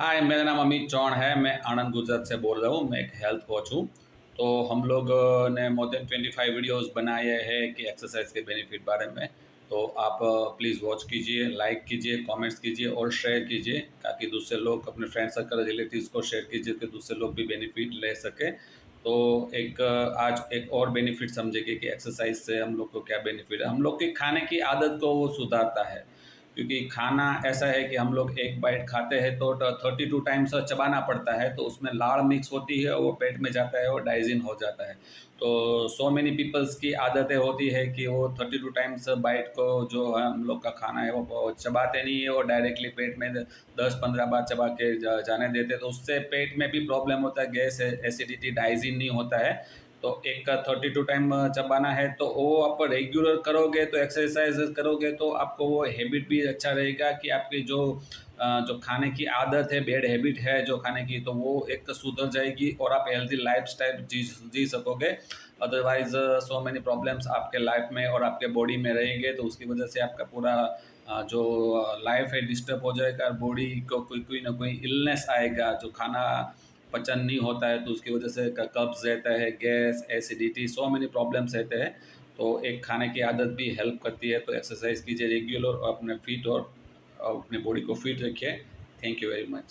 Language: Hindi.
हाय, मेरा नाम अमित चौहान है। मैं आनंद गुजरात से बोल रहा हूँ। मैं एक हेल्थ कोच हूँ। तो हम लोग ने मोर देन 25 वीडियोस बनाए हैं कि एक्सरसाइज के बेनिफिट बारे में। तो आप प्लीज़ वॉच कीजिए, लाइक कीजिए, कमेंट्स कीजिए और शेयर कीजिए, ताकि दूसरे लोग अपने फ्रेंड सर्कल रिलेटिव्स को शेयर कीजिए कि दूसरे लोग भी बेनिफिट ले सके। तो एक आज एक और बेनिफिट समझेंगे कि एक्सरसाइज से हम लोग को क्या बेनिफिट है। हम लोग की खाने की आदत को वो सुधारता है, क्योंकि खाना ऐसा है कि हम लोग एक बाइट खाते हैं तो 32 टाइम्स चबाना पड़ता है, तो उसमें लाड़ मिक्स होती है, वो पेट में जाता है और डाइजिन हो जाता है। तो सो मेनी पीपल्स की आदतें होती है कि वो 32 टाइम्स बाइट को जो है हम लोग का खाना है वो चबाते नहीं है, वो डायरेक्टली पेट में 10-15 बार चबा के जाने देते, तो उससे पेट में भी प्रॉब्लम होता है, गैस एसिडिटी डाइजिन नहीं होता है। तो एक 32 टाइम चबाना है, तो वो आप रेगुलर करोगे, तो एक्सरसाइज करोगे तो आपको वो हैबिट भी अच्छा रहेगा कि आपकी जो खाने की आदत है, बैड हैबिट है जो खाने की, तो वो एक सुधर जाएगी और आप हेल्दी लाइफ स्टाइल जी सकोगे। अदरवाइज सो मेनी प्रॉब्लम्स आपके लाइफ में और आपके बॉडी में रहेंगे, तो उसकी वजह से आपका पूरा जो लाइफ है डिस्टर्ब हो जाएगा। बॉडी को कोई कोई ना कोई इलनेस आएगा, जो खाना पचन नहीं होता है तो उसकी वजह से कब्ज रहता है, gas, acidity, so many problems रहते हैं। तो एक खाने की आदत भी हेल्प करती है। तो एक्सरसाइज कीजिए रेगुलर और अपने फिट और अपने बॉडी को फिट रखिए। Thank you very much.